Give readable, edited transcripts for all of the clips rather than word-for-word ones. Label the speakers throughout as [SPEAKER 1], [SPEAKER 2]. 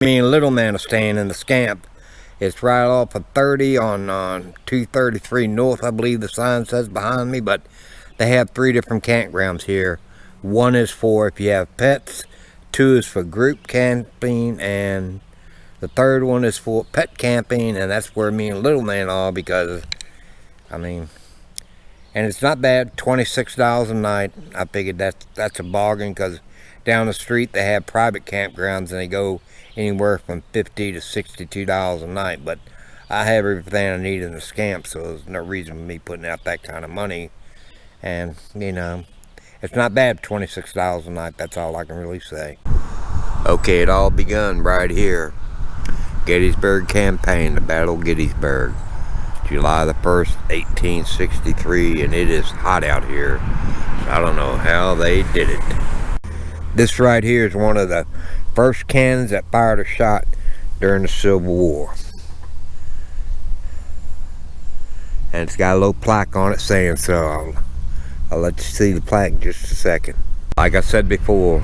[SPEAKER 1] Me and little man are staying in the Scamp. It's right off of 30 on 233 North, I believe the sign says behind me, but they have 3 different campgrounds here. 1 is for if you have pets, 2 is for group camping, and the 3rd one is for pet camping, and that's where me and little man are because, I mean, and it's not bad, $26 a night. I figured that's a bargain because down the street they have private campgrounds and they go anywhere from $50 to $62 a night. But I have everything I need in the Scamp, so there's no reason for me putting out that kind of money. And, you know, it's not bad, $26 a night. That's all I can really say. Okay, it all begun right here. Gettysburg Campaign, the Battle of Gettysburg. July the 1st, 1863, and it is hot out here. So I don't know how they did it. This right here is one of the first cannons that fired a shot during the Civil War. And it's got a little plaque on it saying so. I'll let you see the plaque in just a second. Like I said before,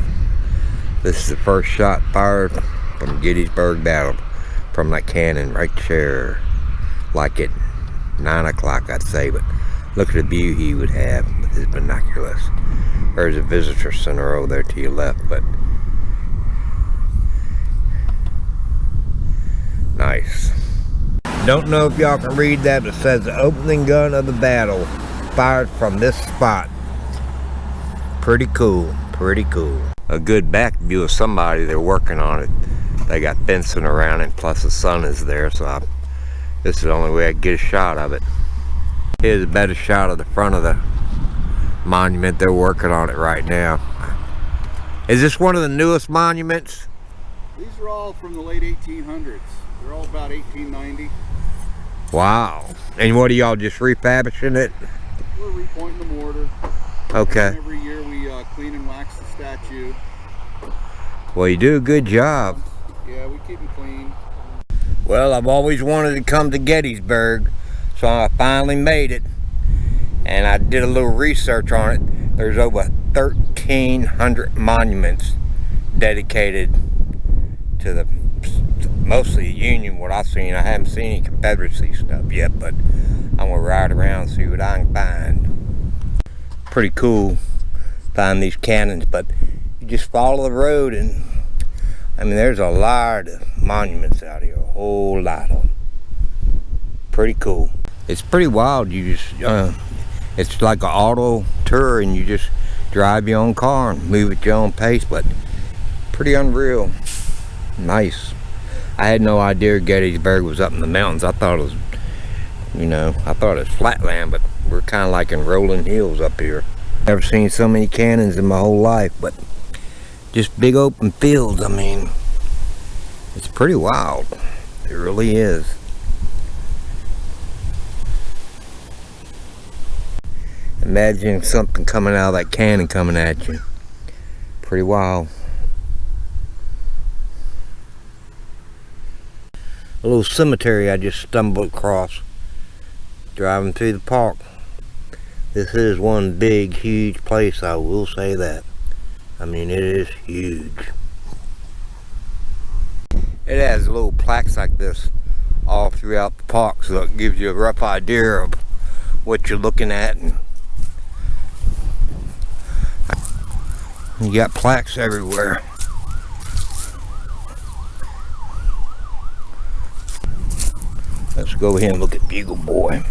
[SPEAKER 1] this is the first shot fired from Gettysburg Battle from that cannon right there. Like at 9 o'clock, I'd say, but look at the view he would have with his binoculars. There's a visitor center over there to your left, but nice. Don't know if y'all can read that, but it says the opening gun of the battle fired from this spot. Pretty cool, pretty cool. A good back view of somebody, they're working on it. They got fencing around it, plus the sun is there, so this is the only way I can get a shot of it. Here's a better shot of the front of the monument. They're working on it right now. Is this one of the newest monuments?
[SPEAKER 2] These are all from the late 1800s. They're all about 1890.
[SPEAKER 1] Wow. And what are y'all just refurbishing it?
[SPEAKER 2] We're repointing the mortar.
[SPEAKER 1] Okay.
[SPEAKER 2] And every year we clean and wax the statue.
[SPEAKER 1] Well, you do a good job.
[SPEAKER 2] Yeah, we keep them clean.
[SPEAKER 1] Well, I've always wanted to come to Gettysburg, so I finally made it. And I did a little research on it. There's over 1,300 monuments dedicated to the mostly Union, what I've seen. I haven't seen any Confederacy stuff yet, but I'm gonna ride around and see what I can find. Pretty cool, find these cannons, but you just follow the road and I mean, there's a lot of monuments out here, a whole lot of them. Pretty cool. It's pretty wild. You just, it's like an auto tour and you just drive your own car and move at your own pace, but pretty unreal. Nice. I had no idea Gettysburg was up in the mountains. I thought it was, you know, I thought it was flatland, but we're kind of like in rolling hills up here. Never seen so many cannons in my whole life, but just big open fields. I mean, it's pretty wild. It really is. Imagine something coming out of that cannon coming at you. Pretty wild. A little cemetery I just stumbled across driving through the park. This is one big, huge place, I will say that. I mean, it is huge. It has little plaques like this all throughout the park, so it gives you a rough idea of what you're looking at. And you got plaques everywhere. Let's go ahead and look at Bugle Boy.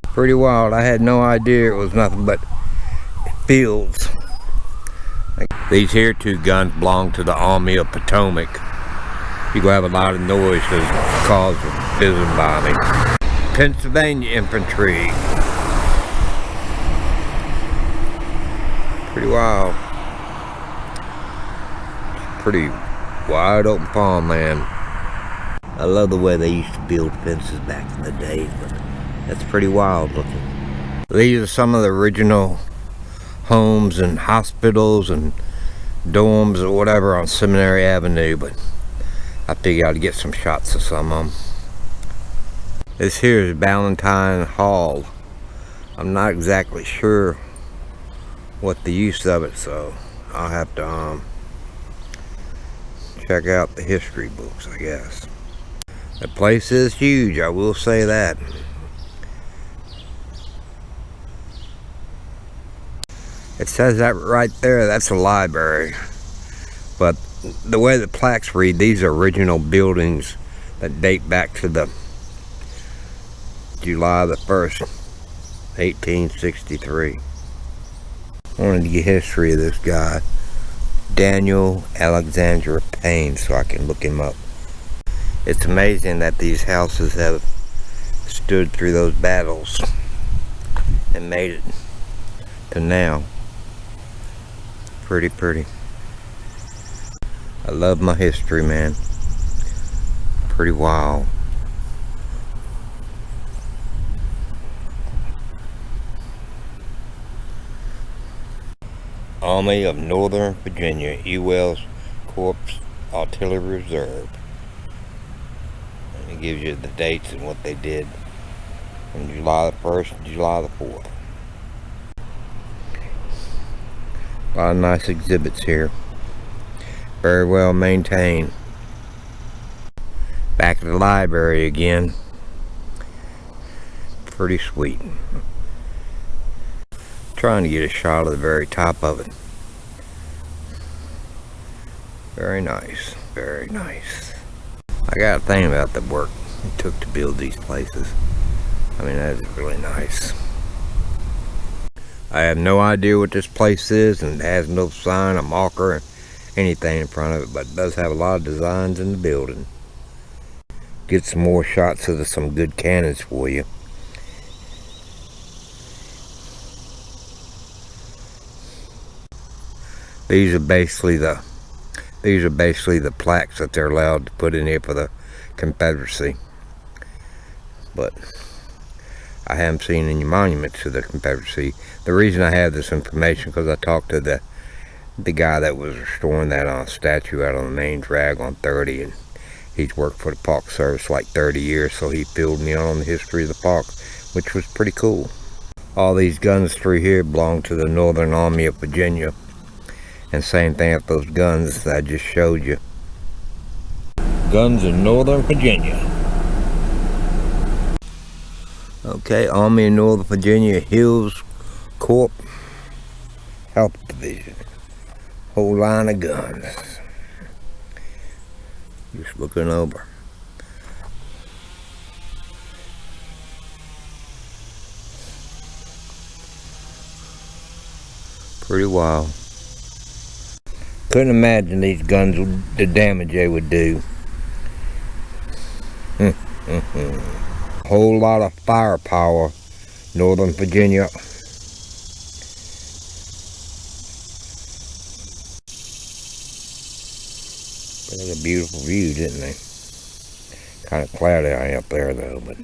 [SPEAKER 1] Pretty wild. I had no idea it was nothing but fields. These here 2 guns belong to the Army of Potomac. You go have a lot of noise because of prison bombing. Pennsylvania Infantry. Pretty wild. Pretty wide open farmland. I love the way they used to build fences back in the day, but that's pretty wild looking. These are some of the original homes and hospitals and dorms or whatever on Seminary Avenue, but I figured I'd get some shots of some of them. This here is Valentine Hall. I'm not exactly sure what the use of it, so I'll have to check out the history books, I guess. The place is huge, I will say that. It says that right there, that's a library. But the way the plaques read, these are original buildings that date back to the July the 1st, 1863. I wanted to get history of this guy, Daniel Alexander Payne, so I can look him up. It's amazing that these houses have stood through those battles and made it to now. Pretty. I love my history, man. Pretty wild. Army of Northern Virginia, U.S. Corps Artillery Reserve. And it gives you the dates and what they did from July the 1st to July the 4th. A lot of nice exhibits here. Very well maintained. Back at the library again. Pretty sweet. Trying to get a shot of the very top of it. Very nice. Very nice. I got a thing about the work it took to build these places. I mean, that is really nice. I have no idea what this place is, and it has no sign, a marker, or anything in front of it, but it does have a lot of designs in the building. Get some more shots of some good cannons for you. These are basically the plaques that they're allowed to put in here for the Confederacy. But I haven't seen any monuments to the Confederacy. The reason I have this information because I talked to the guy that was restoring that statue out on the main drag on 30, and he's worked for the Park Service like 30 years, so he filled me on the history of the park, which was pretty cool. All these guns through here belong to the Northern Army of Virginia. And same thing with those guns that I just showed you. Guns in Northern Virginia. Okay, Army of Northern Virginia Hills Corp Health Division. Whole line of guns. Just looking over. Pretty wild. Couldn't imagine these guns, the damage they would do. A whole lot of firepower, Northern Virginia. They had a beautiful view, didn't they? Kind of cloudy out there though, but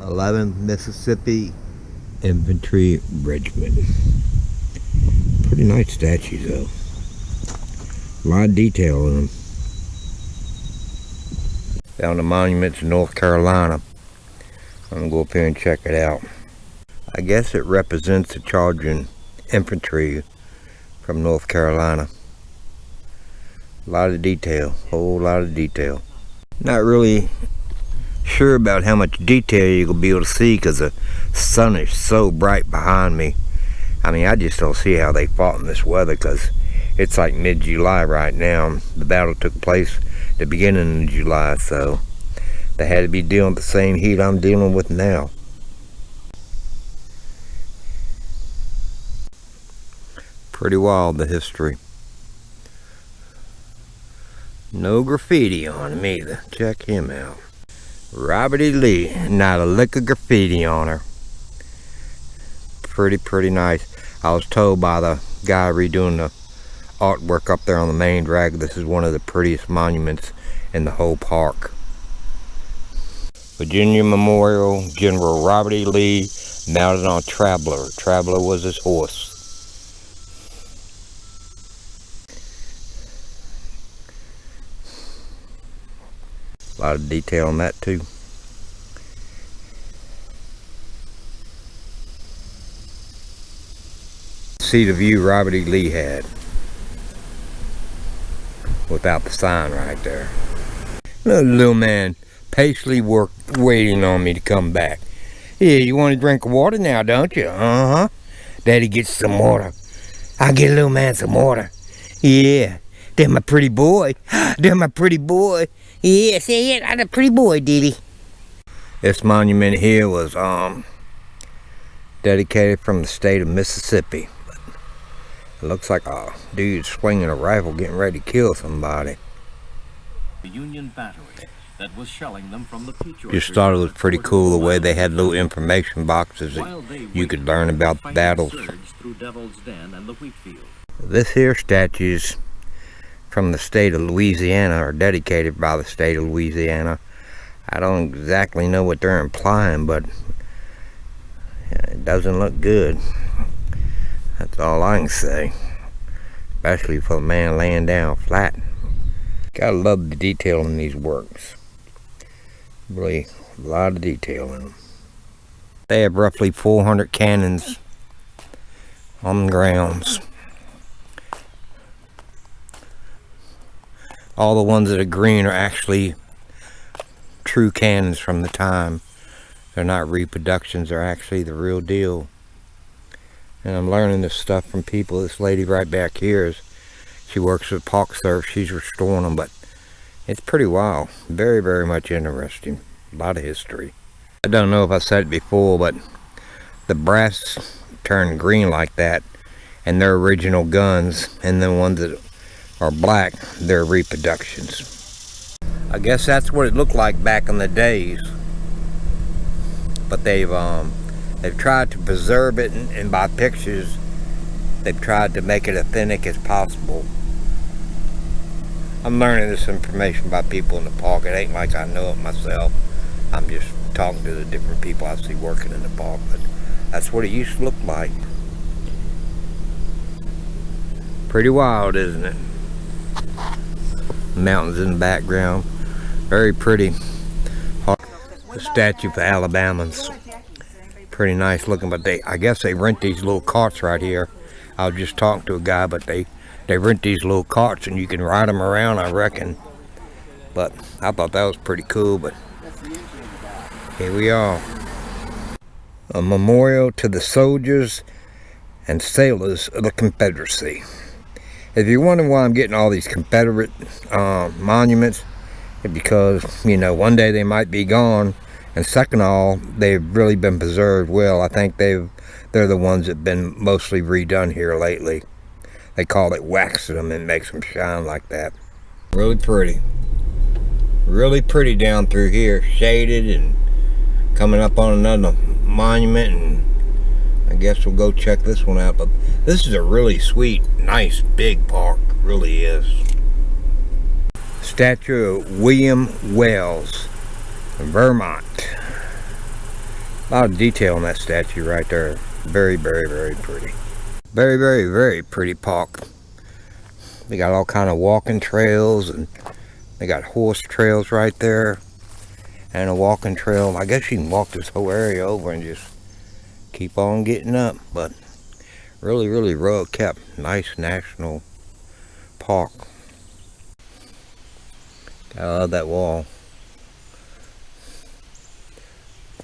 [SPEAKER 1] 11th Mississippi Infantry Regiment. Pretty nice statues though. A lot of detail in them. Found the monuments in North Carolina. I'm gonna go up here and check it out. I guess it represents the charging infantry from North Carolina. A lot of detail, whole lot of detail. Not really sure about how much detail you're gonna be able to see because the sun is so bright behind me. I mean, I just don't see how they fought in this weather because it's like mid-July right now. The battle took place at the beginning of July, so they had to be dealing with the same heat I'm dealing with now. Pretty wild, the history. No graffiti on him either. Check him out. Robert E. Lee, not a lick of graffiti on her. Pretty nice. I was told by the guy redoing the artwork up there on the main drag, this is one of the prettiest monuments in the whole park. Virginia Memorial, General Robert E. Lee, mounted on Traveler. Traveler was his horse. A lot of detail on that too. See the view Robert E. Lee had without the sign right there. Little man patiently waiting on me to come back. Yeah, you want a drink of water now, don't you? Uh-huh. Daddy gets some water. I'll get little man some water. Yeah, that's my pretty boy. That's my pretty boy. Yeah, say it, I'm a pretty boy, Diddy. This monument here was dedicated from the state of Mississippi. It looks like a dude swinging a rifle getting ready to kill somebody.
[SPEAKER 3] The Union battery that was shelling them from the
[SPEAKER 1] Just thought it was pretty cool the way they had little information boxes that you could learn about the battles. This here statue's from the state of Louisiana, or dedicated by the state of Louisiana. I don't exactly know what they're implying, but it doesn't look good. That's all I can say. Especially for a man laying down flat. Gotta love the detail in these works. Really, a lot of detail in them. They have roughly 400 cannons on the grounds. All the ones that are green are actually true cannons from the time. They're not reproductions, they're actually the real deal. And I'm learning this stuff from people. This lady right back here, she works with Park Service, she's restoring them, but it's pretty wild. Very, very much interesting. A lot of history. I don't know if I said it before, but the brass turned green like that, and they're original guns, and the ones that are black, they're reproductions. I guess that's what it looked like back in the days. But they've tried to preserve it, and by pictures, they've tried to make it authentic as possible. I'm learning this information by people in the park. It ain't like I know it myself. I'm just talking to the different people I see working in the park. But that's what it used to look like. Pretty wild, isn't it? Mountains in the background. Very pretty. The statue for Alabamans. Pretty nice looking, but I guess they rent these little carts right here. I was just talking to a guy, but they rent these little carts and you can ride them around, I reckon. But I thought that was pretty cool, but here we are. A memorial to the soldiers and sailors of the Confederacy. If you're wondering why I'm getting all these Confederate monuments, it's because, you know, one day they might be gone, and second of all, they've really been preserved well. I think they're the ones that have been mostly redone here lately. They call it waxing them and makes them shine like that. Really pretty. Really pretty down through here, shaded and coming up on another monument, and I guess we'll go check this one out. But this is a really sweet, nice, big park. It really is. Statue of William Wells, Vermont. A lot of detail on that statue right there. Very, very, very pretty. Very, very, very pretty park. They got all kind of walking trails, and they got horse trails right there, and a walking trail. I guess you can walk this whole area over and just keep on getting up, but really, really well kept. Nice national park. I love that wall.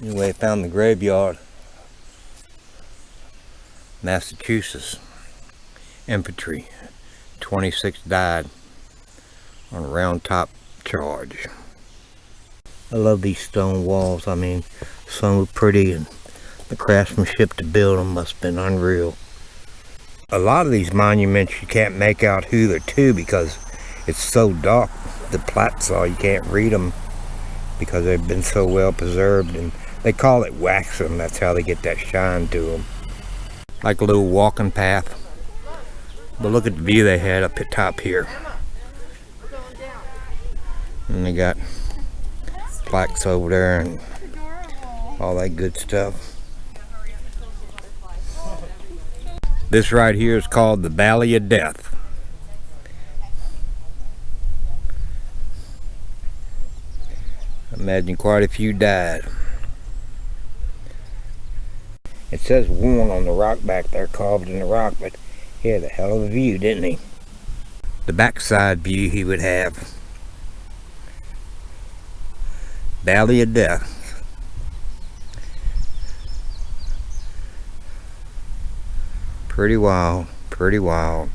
[SPEAKER 1] Anyway, I found the graveyard. Massachusetts infantry, 26 died on a round top charge. I love these stone walls. I mean, some were pretty, and the craftsmanship to build them must have been unreal. A lot of these monuments you can't make out who they're to because it's so dark. The plats are, you can't read them because they've been so well preserved, and they call it waxing. That's how they get that shine to them. Like a little walking path. But look at the view they had up at top here. And they got plaques over there and all that good stuff. This right here is called the Valley of Death. I imagine quite a few died. It says Warren on the rock back there, carved in the rock, but he had a hell of a view, didn't he? The backside view he would have. Valley of Death. Pretty wild, pretty wild.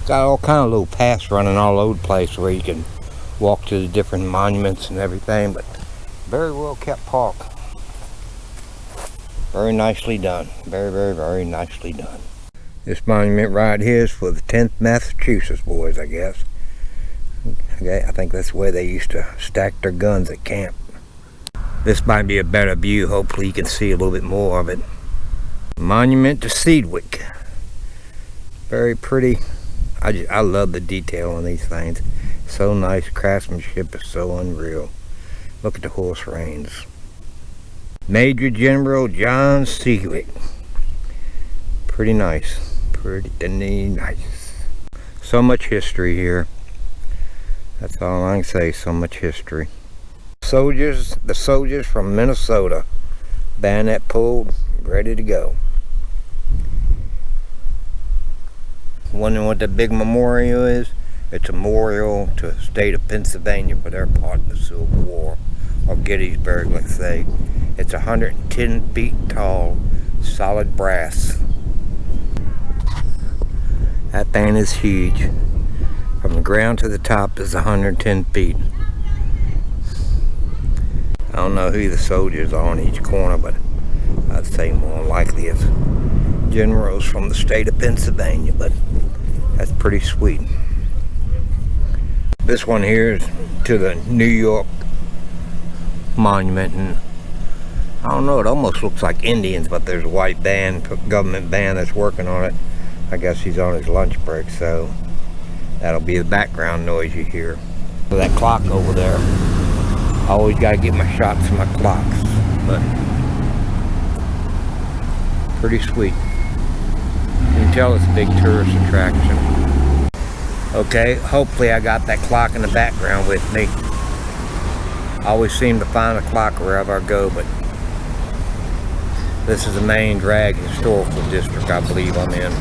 [SPEAKER 1] Got all kind of little paths running all over the place where you can walk to the different monuments and everything, but very well kept park. Very nicely done. Very, very, very nicely done. This monument right here is for the 10th Massachusetts boys, I guess. Okay, I think that's where they used to stack their guns at camp. This might be a better view. Hopefully you can see a little bit more of it. Monument to Sedgwick. Very pretty. I love the detail on these things. So nice. Craftsmanship is so unreal. Look at the horse reins. Major General John Sedgwick. Pretty nice. Pretty nice. So much history here. That's all I can say. So much history. The soldiers from Minnesota. Bayonet pulled, ready to go. Wondering what the big memorial is? It's a memorial to the state of Pennsylvania for their part in the Civil War, or Gettysburg, let's say. It's 110 feet tall, solid brass. That thing is huge. From the ground to the top is 110 feet. I don't know who the soldiers are on each corner, but I'd say more likely it's generals from the state of Pennsylvania, but that's pretty sweet. This one here is to the New York monument, and I don't know, it almost looks like Indians, but there's a white band, government band that's working on it. I guess he's on his lunch break, so that'll be the background noise you hear. That clock over there, I always got to get my shots of my clocks, but pretty sweet. You can tell it's a big tourist attraction. Okay, hopefully I got that clock in the background with me. I always seem to find a clock wherever I go, but this is the main drag historical district I believe I'm in.